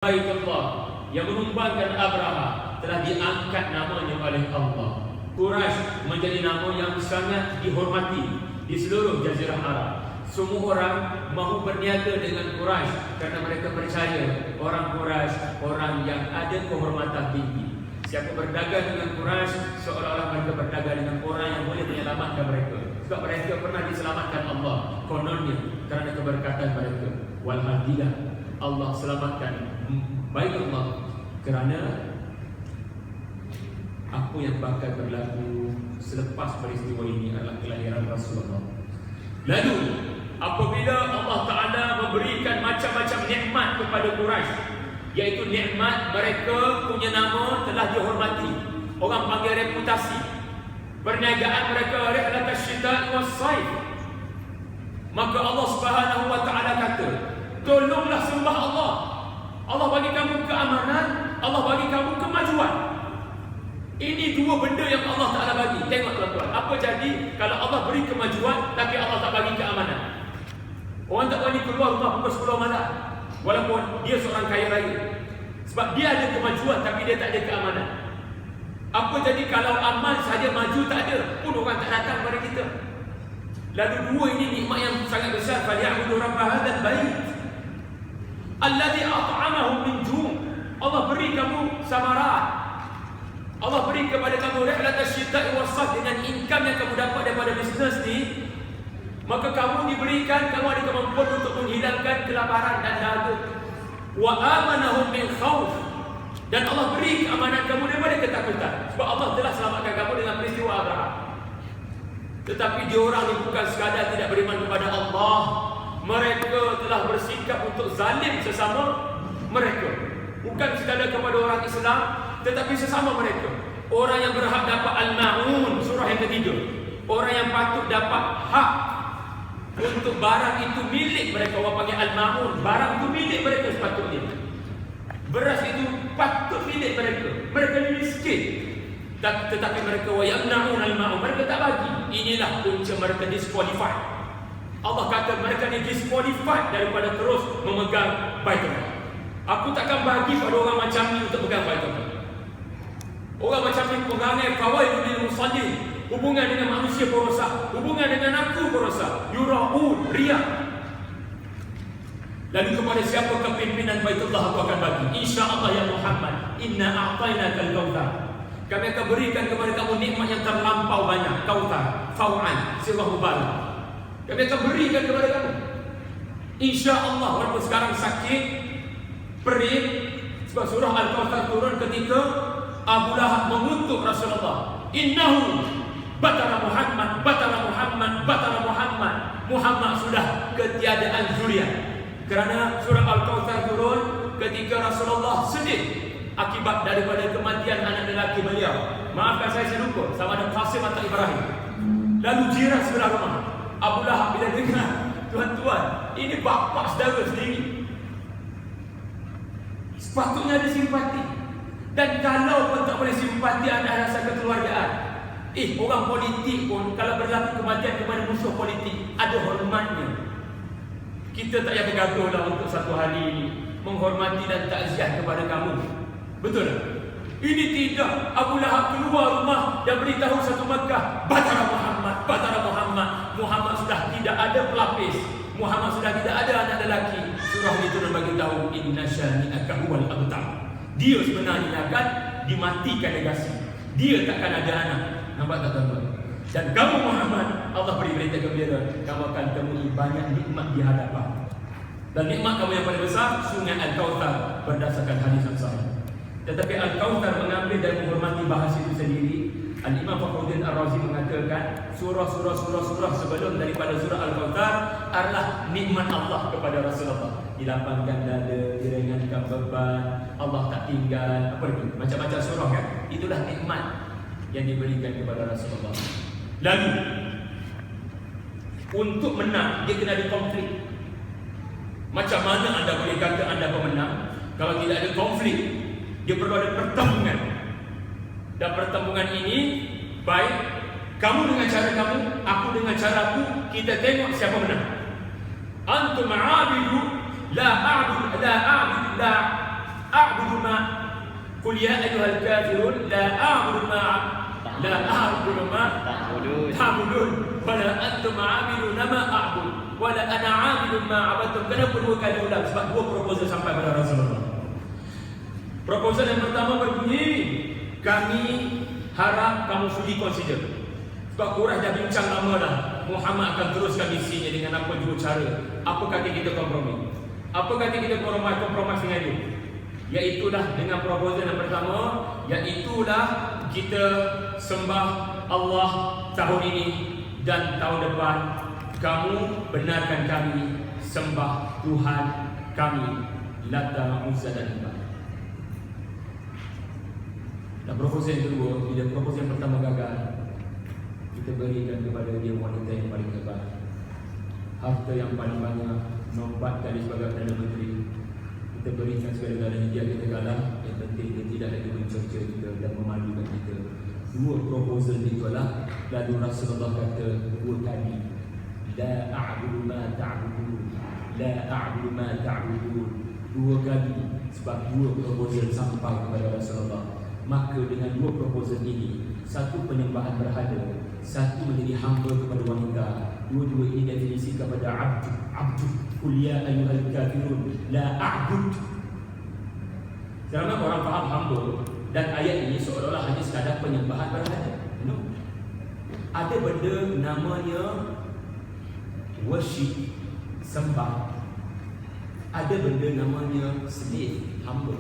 Baitullah yang menumbangkan Abraha telah diangkat namanya oleh Allah. Quraisy menjadi nama yang sangat dihormati di seluruh Jazirah Arab. Semua orang mahu berniaga dengan Quraisy kerana mereka percaya orang Quraisy orang yang ada kehormatan tinggi. Siapa berdagang dengan Quraisy seolah-olah mereka berdagang dengan orang yang boleh menyelamatkan mereka. Sebab mereka pernah diselamatkan Allah kononnya kerana keberkatan mereka. Walhamdulillah Allah selamatkan Baitullah kerana apa yang bakal berlaku selepas peristiwa ini adalah kelahiran Rasulullah. Lalu apabila Allah Ta'ala memberikan macam-macam nikmat kepada Quraisy, iaitu nikmat mereka punya nama telah dihormati, orang panggil reputasi, perniagaan mereka rihlat asy-syita'i was-saif, maka Allah Subhanahu wa Ta'ala kata, tolonglah sembah Allah. Allah bagi kamu keamanan, Allah bagi kamu kemajuan. Ini dua benda yang Allah Ta'ala bagi. Tengok tuan-tuan, apa jadi kalau Allah beri kemajuan tapi Allah tak bagi keamanan? Orang tak berani keluar rumah pukul 10 malam walaupun dia seorang kaya raya, sebab dia ada kemajuan tapi dia tak ada keamanan. Apa jadi kalau aman saja maju tak ada, pun orang tak datang kepada kita. Lalu dua ini nikmat yang sangat besar. Falyabudu rabb hadzal bait alladhi at'amahum min ju'. Allah beri kamu samarat, Allah beri kepada kamu rihlat asy-syita'i was-saif dengan income yang kamu dapat daripada bisnes ni, maka kamu diberikan, kamu ada kemampuan untuk menghilangkan kelaparan dan dahaga. Wa amanahum min khauf, dan Allah beri keamanan kamu daripada ketakutan, sebab Allah telah selamatkan kamu dengan peristiwa Abraham. Tetapi diorang ni bukan sekadar tidak beriman kepada Allah, mereka telah bersikap untuk zalim sesama mereka. Bukan sekadar kepada orang Islam, tetapi sesama mereka. Orang yang berhak dapat al-ma'un, surah yang ketiga, orang yang patut dapat hak untuk barang itu milik mereka, orang panggil al-ma'un. Barang itu milik mereka sepatutnya. Beras itu patut milik mereka. Mereka miskin, tetapi mereka wa yamna'un al-ma'un, mereka tak bagi. Inilah punca mereka disqualified. Allah kata mereka ni disqualified daripada terus memegang Baitullah. Aku takkan bagi pada orang macam ni untuk pegang Baitullah. Orang macam ni perangai fawaidul lil musallin, hubungan dengan manusia perosak, hubungan dengan aku perosak, yura'un, riya. Lalu kepada siapa kepimpinan Baitullah aku akan bagi? Insya-Allah ya Muhammad, inna a'tainakal kautsar. Kami akan berikan kepada kamu nikmat yang terlampau banyak. Kautsar, fau'an, sirah mubarak. Kami akan berikan kepada kamu, insya-Allah. Walaupun sekarang sakit, perih, sebab surah Al-Kautsar turun ketika Abu Lahab mengutuk Rasulullah. Innahu batara Muhammad, batara Muhammad, batara Muhammad. Muhammad sudah ketiadaan zuriat. Kerana surah Al-Kautsar turun ketika Rasulullah sedih akibat daripada kematian anak lelaki beliau. Maafkan saya lupa sama ada Qasim atau Ibrahim. Lalu jiran sebelah rumah Abu Lahab bila dengar, tuan-tuan, ini bapa saudara sendiri, sepatutnya ada simpati. Dan kalau pun tak boleh simpati, ada rasa kekeluargaan. Orang politik pun kalau berlaku kematian kepada musuh politik, ada hormatnya. Kita tak payah bergaduhlah untuk satu hari ini menghormati dan takziah kepada kamu. Betul tak? Ini tidak. Abu Lahab keluar rumah dan beritahu satu Makkah, batara Muhammad, batara Muhammad. Muhammad sudah tidak ada pelapis, Muhammad sudah tidak ada anak lelaki. Surah itu dan bagi tahu inna syani'aka huwal abtar. Dia sebenarnya akan dimatikan negasi. Dia takkan ada anak. Nampak tak tuan-tuan? Dan kamu Muhammad, Allah beri berita gembira, kamu akan temui banyak nikmat di hadapan. Dan nikmat kamu yang paling besar, sungai Al-Kautsar berdasarkan hadis yang sahih. Tetapi Al-Kautsar mengambil dan menghormati bahasa itu sendiri. Al-Imam Fakhruddin Ar-Razi mengatakan surah sebelum daripada surah Al-Kautsar adalah nikmat Allah kepada Rasulullah. Dilapangkan dada, diringankan beban, Allah tak tinggal, apa itu? Macam-macam surah kan? Itulah nikmat yang diberikan kepada Rasulullah. Lalu untuk menang, dia kena ada konflik. Macam mana anda boleh kata anda pemenang kalau tidak ada konflik? Dia perlu ada pertembungan. Dan pertembungan ini baik kamu dengan cara kamu, aku dengan cara aku, kita tengok siapa menang. Antum aabidu la a'budu la a'budu ma qul ya ayyuhal kafirun la a'budu ma ta'budun wa la antum 'abiduna ma a'bud wa la ana 'abidun ma 'abadtum. Kenapa dua kali ulang? Sebab dua proposal sampai pada Rasulullah. Proposal yang pertama berbunyi, kami harap kamu sudi consider. Sebab Quraisy dah bincang lama dah, Muhammad akan teruskan misinya dengan apa juga cara. Apa kata kita kompromi? Apa kata kita kompromi dengan dia? Iaitulah dengan proposal yang pertama, iaitulah kita sembah Allah tahun ini dan tahun depan kamu benarkan kami sembah Tuhan kami Lata, Uzza dan Manat. Dan proposal yang kedua, bila proposal yang pertama gagal, kita berikan kepada dia wanita yang paling hebat, harta yang paling banyak, 4 kali sebagai Perdana Menteri. Kita berikan segala-galanya, dia kita kalah. Yang penting dia tidak lagi mencerca kita dan memalukan kita. Dua proposal itulah. Lalu Rasulullah kata dua kali, la a'budu ma ta'budun, la a'budu ma ta'budun. Dua kali, sebab dua proposal sampai kepada Rasulullah. Maka dengan dua proposal ini, satu penyembahan berhala, satu menjadi hamba kepada wanita. Dua-dua ini definisi kepada abdu. Qul ya ayyuhal kafirun la a'bud. Kerana orang faham hamba dan ayat ini seolah-olah hanya sekadar penyembahan berhala. No. Ada benda namanya worship, sembah. Ada benda namanya slave, hamba.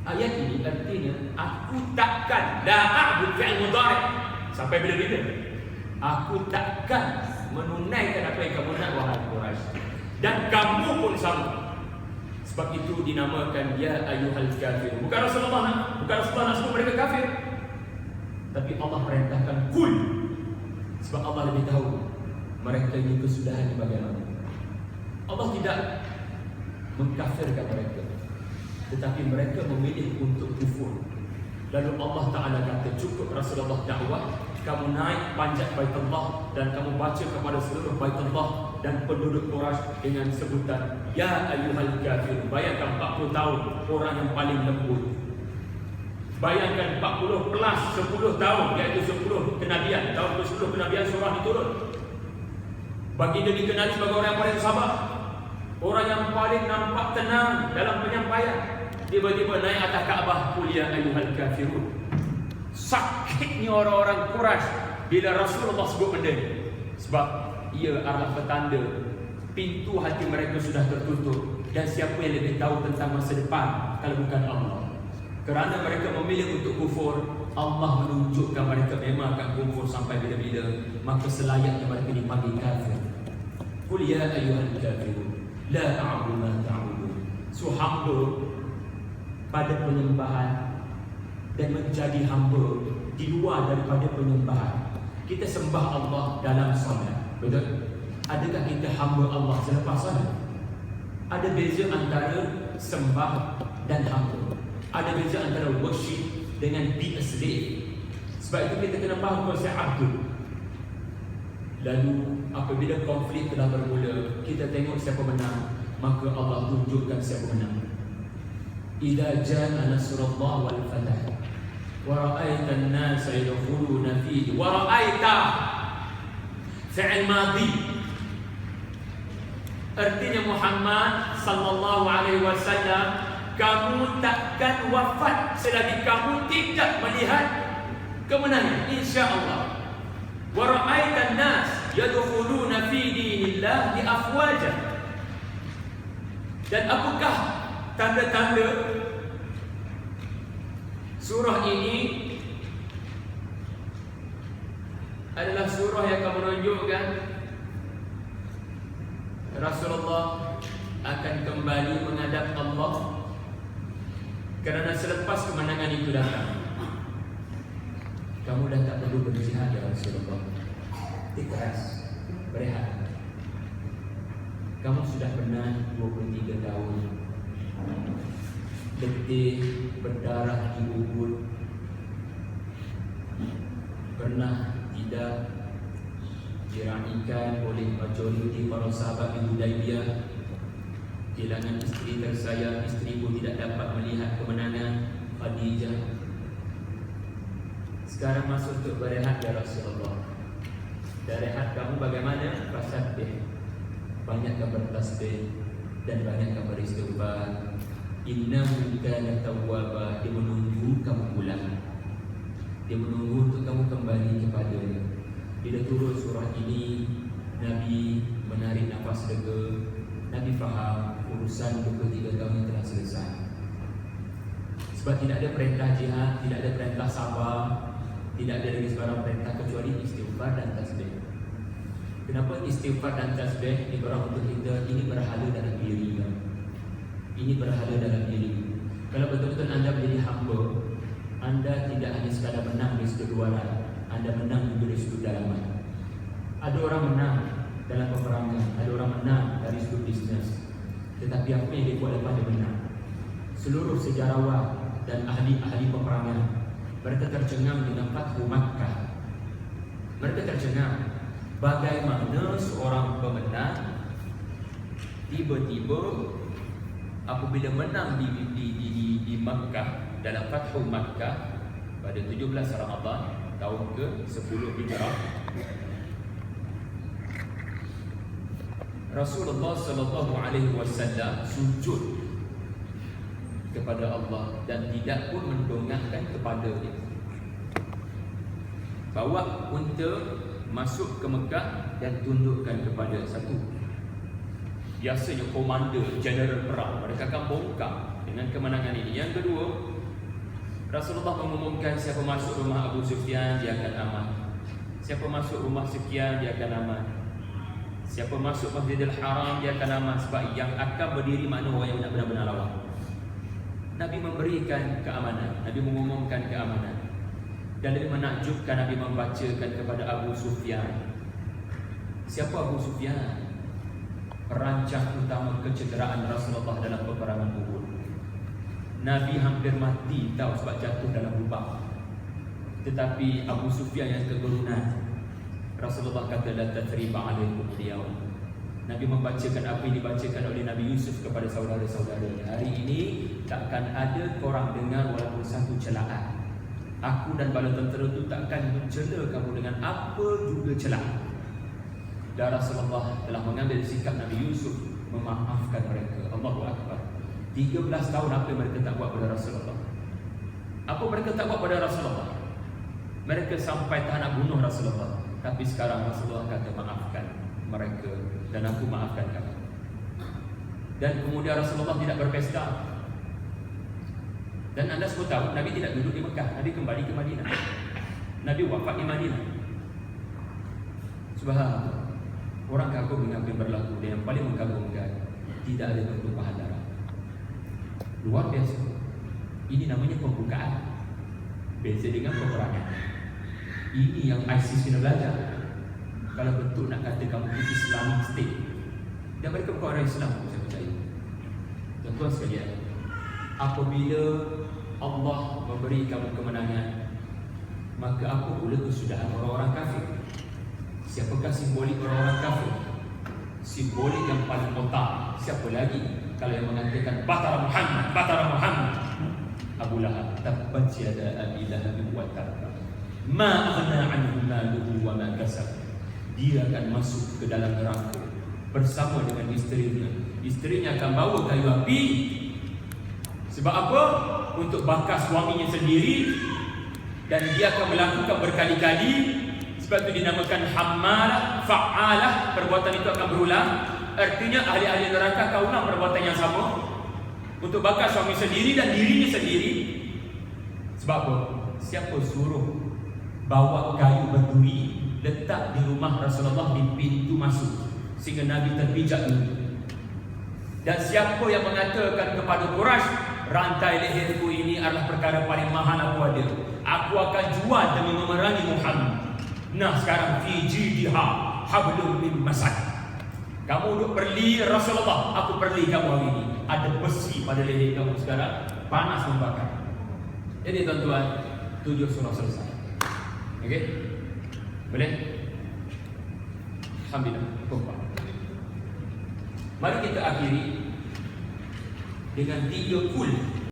Ayat ini artinya aku takkan, la a'bud fi'il mudhari'. Sampai bila-bila aku takkan menunaikan apa yang kamu nak, wahai Quraisy. Dan kamu pun sama. Sebab itu dinamakan ya ayyuhal kafir. Bukan Rasulullah nak sebut mereka kafir, tapi Allah perintahkan kul. Sebab Allah lebih tahu mereka ini kesudahannya bagaimana. Allah tidak mengkafirkan mereka, tetapi mereka memilih untuk kufur. Lalu Allah Ta'ala kata, cukup Rasulullah dakwah, kamu naik panjat Baitullah dan kamu baca kepada seluruh Baitullah dan penduduk Quraisy dengan sebutan ya ayyuhal kafir. Bayangkan 40 tahun orang yang paling lembut. Bayangkan 40 plus 10 tahun, iaitu 10 kenabian. Tahun ke-10 kenabian surah diturun. Baginda dikenali sebagai orang yang paling sabar, orang yang paling nampak tenang dalam penyampaian. Tiba-tiba naik atas Kaabah, qul ya ayyuhal kafirun. Sakitnya orang-orang Quraisy bila Rasulullah sebut benda ini, sebab ia adalah petanda pintu hati mereka sudah tertutup. Dan siapa yang lebih tahu tentang masa depan kalau bukan Allah? Kerana mereka memilih untuk kufur, Allah menunjukkan mereka memang akan kufur sampai bila-bila. Maka selayaknya mereka dipanggil kafir. Qul ya ayyuhal kafirun la a'budu ma ta'budun. So hamba pada penyembahan dan menjadi hamba di luar daripada penyembahan. Kita sembah Allah dalam solat, betul? Adakah kita hamba Allah selepas solat? Ada beza antara sembah dan hamba. Ada beza antara worship dengan be a slave. Sebab itu kita kena faham konsep abdu. Lalu apabila konflik telah bermula, kita tengok siapa menang, maka Allah tunjukkan siapa menang. Idza jaa nasrullah wal fath wa ra'aita an-nasa yadkhuluna fihi wa ra'aita fi'il madhi. Artinya Muhammad sallallahu alaihi wasallam, kamu takkan wafat selagi kamu tidak melihat kemenangan, insya-Allah. Wa ra'aita an-nas yadkhuluna fi dinillahi afwaja. Dan apakah tanda-tanda surah ini? Adalah surah yang akan menunjukkan Rasulullah akan kembali menghadap Allah. Kerana selepas kemenangan itu datang, kamu dah tak perlu berjihad ya Rasulullah. Ikhlas, berehat. Kamu sudah pernah 23 tahun letih berdarah di Uhud, pernah tidak diraikan oleh majoriti para sahabat di Hudaibiyah, kehilangan isteri tersayang, isteri pun tidak dapat melihat kemenangan Khadijah. Sekarang masuk untuk berehat ya Rasulullah. Dan rehat kamu bagaimana? Fasabbih, banyakkan bertasbih dan banyakkan beristighfar. Innahu kana tawwaba, dia menunggu kamu pulang. Dia menunggu untuk kamu kembali kepadanya. Bila turun surah ini, Nabi menarik nafas lega. Nabi faham urusan 23 tahun yang telah selesai. Sebab tidak ada perintah jihad, tidak ada perintah sabar, tidak ada lagi sebarang perintah kecuali istighfar dan tasbih. Kenapa istighfar dan tasbih diberang untuk kita? Ini berhala dalam diri. Ini berhala dalam diri. Kalau betul-betul anda menjadi hamba, anda tidak hanya sekadar menang di sudut luaran, anda menang juga di sudut dalaman. Ada orang menang dalam peperangan, ada orang menang dari sudut bisnes, tetapi apa yang dia buat lepas dia menang? Seluruh sejarawan dan ahli-ahli peperangan, mereka tercengang dengan Fathu Makkah. Mereka tercengang bagaimana seorang pemenang tiba-tiba apabila menang di Makkah dalam Fathu Makkah pada 17 Ramadan tahun ke-10 Hijrah, Rasulullah sallallahu alaihi wasallam sujud kepada Allah dan tidak pun mendongakkan kepada dia. Bawa unta masuk ke Mekah dan tundukkan kepada satu. Biasanya komander jeneral perang, mereka akan bongkar dengan kemenangan ini. Yang kedua, Rasulullah mengumumkan siapa masuk rumah Abu Sufyan dia akan aman. Siapa masuk rumah sekian dia akan aman. Siapa masuk Masjidil Haram dia akan aman. Sebab yang akan berdiri mana orang yang nak benar-benar lawan. Nabi memberikan keamanan, Nabi mengumumkan keamanan. Dan lebih menakjubkan, Nabi membacakan kepada Abu Sufyan. Siapa Abu Sufyan? Perancang utama kecederaan Rasulullah dalam peperangan Uhud. Nabi hampir mati tahu sebab jatuh dalam lubang. Tetapi Abu Sufyan yang keturunan, Rasulullah kata la tathriba alaikum al-yawm. Nabi membacakan apa yang dibacakan oleh Nabi Yusuf kepada saudara-saudaranya. Hari ini takkan ada korang dengar walaupun satu celaan. Aku dan bala tentera itu takkan mencela kamu dengan apa juga celaan. Dan Rasulullah telah mengambil sikap Nabi Yusuf memaafkan mereka. Allahu Akbar. 13 tahun apa yang mereka tak buat pada Rasulullah? Apa mereka tak buat pada Rasulullah? Mereka sampai tak nak bunuh Rasulullah. Tapi sekarang Rasulullah kata maafkan mereka dan aku maafkan kamu. Dan kemudian Rasulullah tidak berpesta. Dan anda semua tahu Nabi tidak duduk di Mekah, Nabi kembali ke Madinah. Nabi wafat di Madinah. Subhanallah. Orang kagum dengan apa yang berlaku. Dan yang paling mengagumkan, tidak ada pertumpahan darah. Luar biasa. Ini namanya pembukaan. Beza dengan peperangan. Ini yang ISIS kena belajar. Kalau betul nak kata kamu itu Islamic State, dan mereka bukan orang Islam, saya percaya. Tuan-tuan sekalian, apabila Allah memberi kamu kemenangan, maka apa pula kesudahan orang-orang kafir? Siapakah simbolik orang-orang kafir? Simbolik yang paling otak. Siapa lagi kalau yang mengatakan Batara Muhammad, Batara Muhammad? Abu Lahab. Tabbat yada Abi Lahab wa tabba. Ma aghna anhu maluhu wa ma kasab. Dia akan masuk ke dalam neraka bersama dengan isterinya. Isterinya akan bawa kayu api. Sebab apa? Untuk bakar suaminya sendiri. Dan dia akan melakukan berkali-kali. Sebab itu dinamakan hammalah, fa'alah. Perbuatan itu akan berulang. Artinya ahli-ahli neraka akan ulang perbuatan yang sama untuk bakar suami sendiri dan dirinya sendiri. Sebab apa? Siapa suruh bawa kayu berduri letak di rumah Rasulullah di pintu masuk sehingga Nabi terpijak dulu? Dan siapa yang mengatakan kepada Quraisy, rantai leherku ini adalah perkara paling mahal aku ada, aku akan jual demi memerangi Muhammad. Nah sekarang fi jidha hablum min masad. Kamu duk perli Rasulullah, aku perli kamu hari ini. Ada besi pada leher kamu sekarang, panas membakar. Jadi tuan-tuan, 7 surah selesai. Okey? Boleh? Alhamdulillah. Mari kita akhiri dengan 3 kul